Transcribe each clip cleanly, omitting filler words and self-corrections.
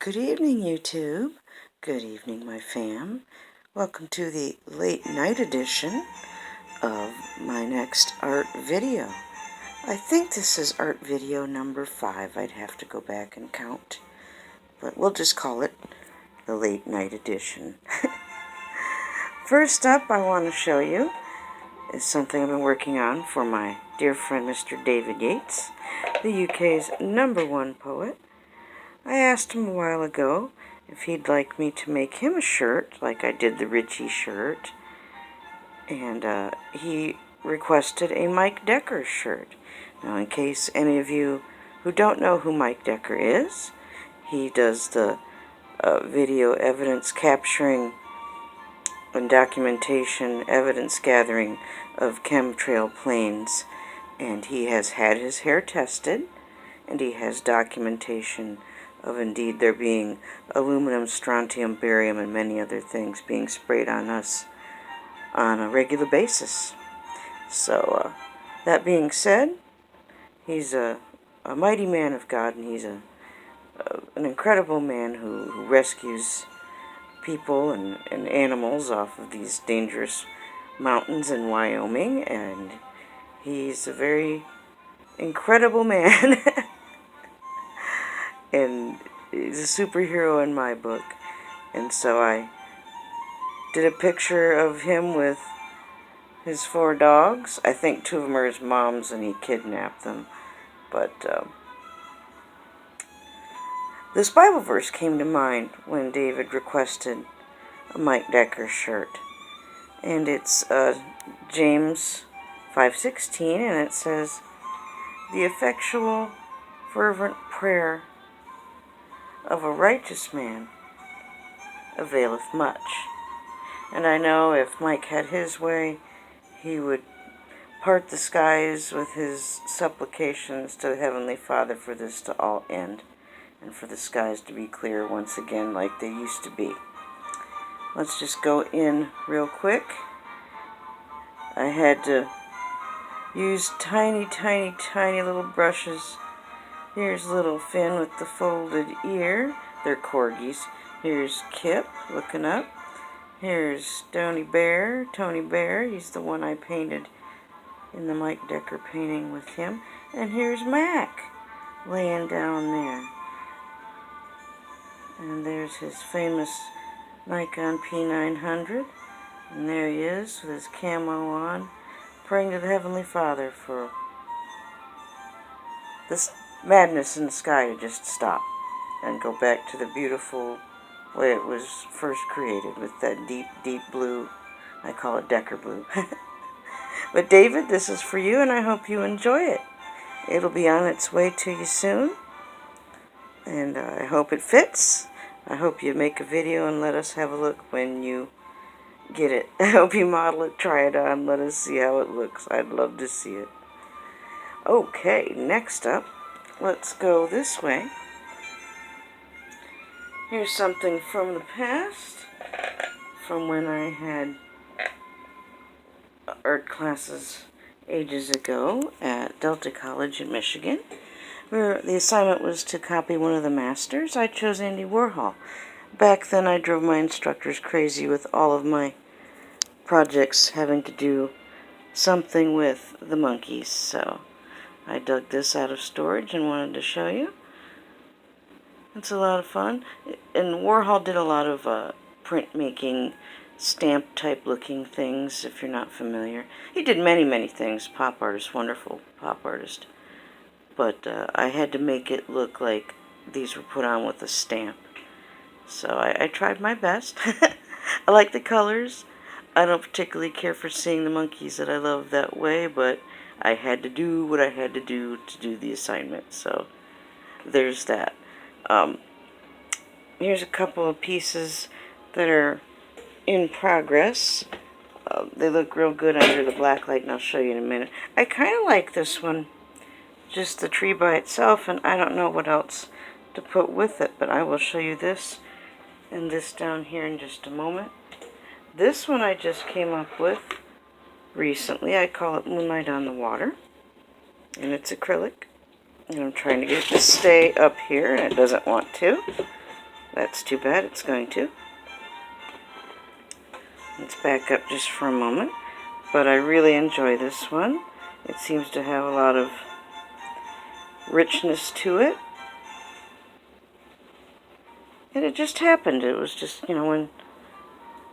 Good evening, YouTube. Good evening, my fam. Welcome to the late night edition of my next art video. I think this is art video number 5. I'd have to go back and count, but we'll just call it the late night edition. First up, I want to show you is something I've been working on for my dear friend Mr. David Yates, the UK's #1 poet. I asked him a while ago if he'd like me to make him a shirt, like I did the Richie shirt, and he requested a Mike Decker shirt. Now, in case any of you who don't know who Mike Decker is, he does the video evidence capturing and documentation evidence gathering of chemtrail planes, and he has had his hair tested, and he has documentation of indeed there being aluminum, strontium, barium, and many other things being sprayed on us on a regular basis. So, that being said, he's a mighty man of God, and he's an incredible man who rescues people and animals off of these dangerous mountains in Wyoming, and he's a very incredible man. And he's a superhero in my book. And so I did a picture of him with his 4 dogs. I think 2 of them are his mom's and he kidnapped them. But this Bible verse came to mind when David requested a Mike Decker shirt. And it's James 5:16, and it says, "The effectual, fervent prayer of a righteous man availeth much." And I know if Mike had his way, he would part the skies with his supplications to the Heavenly Father for this to all end, and for the skies to be clear once again like they used to be. Let's just go in real quick. I had to use tiny little brushes. Here's little Finn with the folded ear. They're corgis. Here's Kip looking up. Here's Tony Bear. He's the one I painted in the Mike Decker painting with him. And here's Mac laying down there. And there's his famous Nikon P900. And there he is with his camo on, praying to the Heavenly Father for this madness in the sky to just stop and go back to the beautiful way it was first created, with that deep blue. I call it Decker blue. But David, this is for you, and I hope you enjoy it. It'll be on its way to you soon, and I hope it fits. I hope you make a video and let us have a look when you get it. I hope you model it, try it on, let us see how it looks. I'd love to see it. Okay, next up, let's go this way. Here's something from the past, from when I had art classes ages ago at Delta College in Michigan, where the assignment was to copy one of the masters. I chose Andy Warhol. Back then I drove my instructors crazy with all of my projects having to do something with the monkeys, so I dug this out of storage and wanted to show you. It's a lot of fun. And Warhol did a lot of printmaking, stamp type looking things, if you're not familiar. He did many things. Pop artist, wonderful pop artist. But I had to make it look like these were put on with a stamp. So I tried my best. I like the colors. I don't particularly care for seeing the monkeys that I love that way, but I had to do what I had to do the assignment. So there's that. Here's a couple of pieces that are in progress. They look real good under the black light, and I'll show you in a minute. I kind of like this one, just the tree by itself, and I don't know what else to put with it, but I will show you this and this down here in just a moment. This one I just came up with recently. I call it Moonlight on the Water, and it's acrylic. And I'm trying to get it to stay up here, and it doesn't want to. That's too bad it's going to. Let's back up just for a moment. But I really enjoy this one. It seems to have a lot of richness to it. And it just happened. It was just, when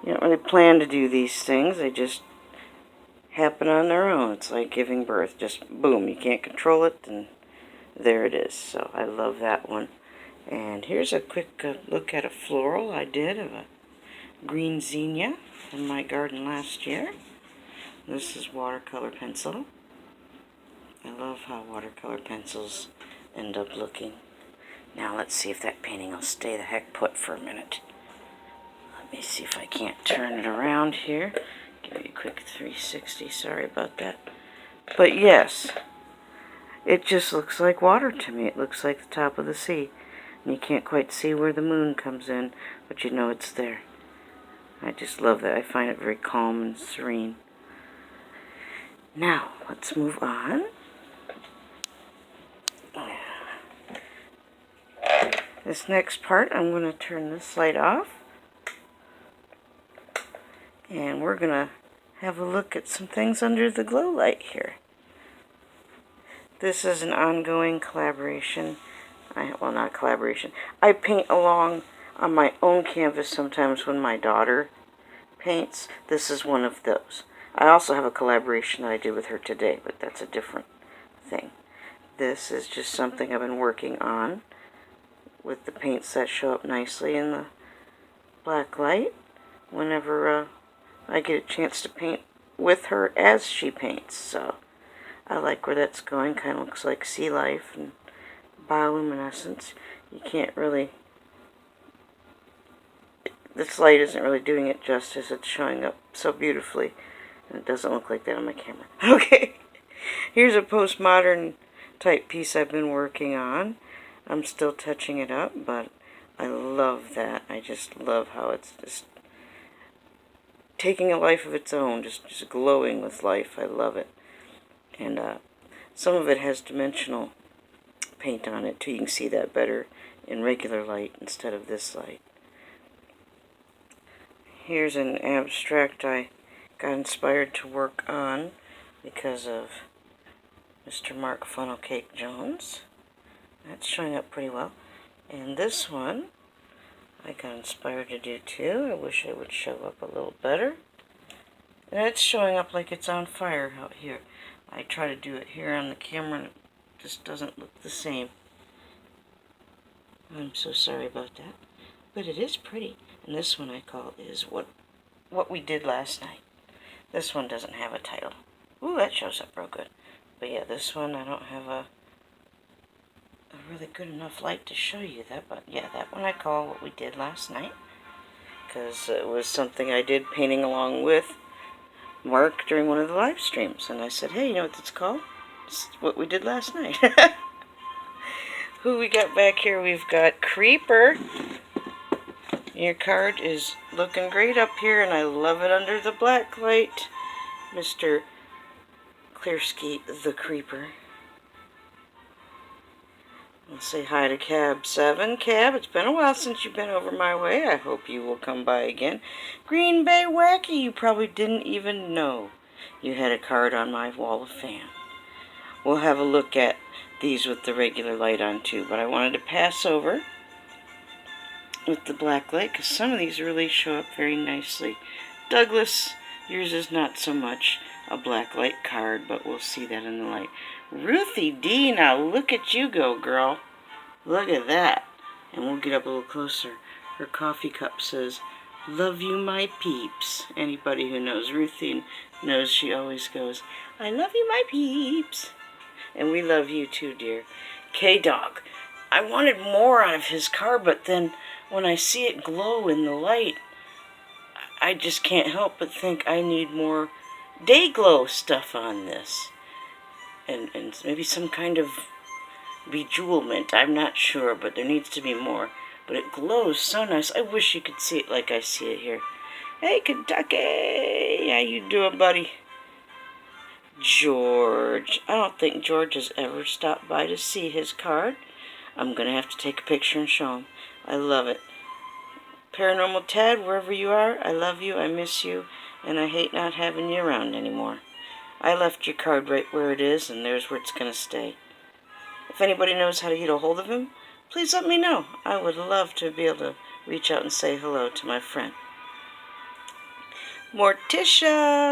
you don't really plan to do these things, they just happen on their own. It's like giving birth. Just boom, you can't control it, and there it is. So I love that one. And here's a quick look at a floral I did of a green zinnia in my garden last year. This is watercolor pencil. I love how watercolor pencils end up looking. Now let's see if that painting will stay the heck put for a minute. Let me see if I can't turn it around here. Give you a quick 360, sorry about that. But yes, it just looks like water to me. It looks like the top of the sea. And you can't quite see where the moon comes in, but you know it's there. I just love that. I find it very calm and serene. Now, let's move on. This next part, I'm going to turn this light off. And we're going to have a look at some things under the glow light here. This is an ongoing collaboration. Well, not collaboration. I paint along on my own canvas sometimes when my daughter paints. This is one of those. I also have a collaboration that I did with her today, but that's a different thing. This is just something I've been working on with the paints that show up nicely in the black light whenever I get a chance to paint with her as she paints. So I like where that's going. Kind of looks like sea life and bioluminescence. You can't really, this light isn't really doing it justice. It's showing up so beautifully, and it doesn't look like that on my camera. Okay, here's a postmodern type piece I've been working on. I'm still touching it up, but I love that. I just love how it's just taking a life of its own, just glowing with life. I love it. And some of it has dimensional paint on it too. You can see that better in regular light instead of this light. Here's an abstract I got inspired to work on because of Mr. Mark Funnel Cake Jones. That's showing up pretty well. And this one I got inspired to do too. I wish it would show up a little better. And it's showing up like it's on fire out here. I try to do it here on the camera and it just doesn't look the same. I'm so sorry about that. But it is pretty. And this one I call is what we did last night. This one doesn't have a title. Ooh, that shows up real good. But yeah, this one I don't have a really good enough light to show you that. But yeah, that one I call what we did last night. Because it was something I did painting along with Mark during one of the live streams. And I said, hey, you know what it's called? It's what we did last night. Who we got back here? We've got Creeper. Your card is looking great up here, and I love it under the black light. Mr. Clearsky the Creeper. I'll say hi to Cab 7. Cab, it's been a while since you've been over my way. I hope you will come by again. Green Bay Wacky, you probably didn't even know you had a card on my wall of fame. We'll have a look at these with the regular light on too, but I wanted to pass over with the black light because some of these really show up very nicely. Douglas, yours is not so much a black light card, but we'll see that in the light. Ruthie D, now look at you go, girl. Look at that. And we'll get up a little closer. Her coffee cup says, love you, my peeps. Anybody who knows Ruthie knows she always goes, I love you, my peeps. And we love you too, dear. K-Dog, I wanted more out of his card, but then when I see it glow in the light, I just can't help but think I need more day glow stuff on this. And maybe some kind of bejewelment. I'm not sure, but there needs to be more. But it glows so nice. I wish you could see it like I see it here. Hey, Kentucky! How you doing, buddy? George. I don't think George has ever stopped by to see his card. I'm going to have to take a picture and show him. I love it. Paranormal Tad, wherever you are, I love you, I miss you, and I hate not having you around anymore. I left your card right where it is, and there's where it's going to stay. If anybody knows how to get a hold of him, please let me know. I would love to be able to reach out and say hello to my friend. Morticia!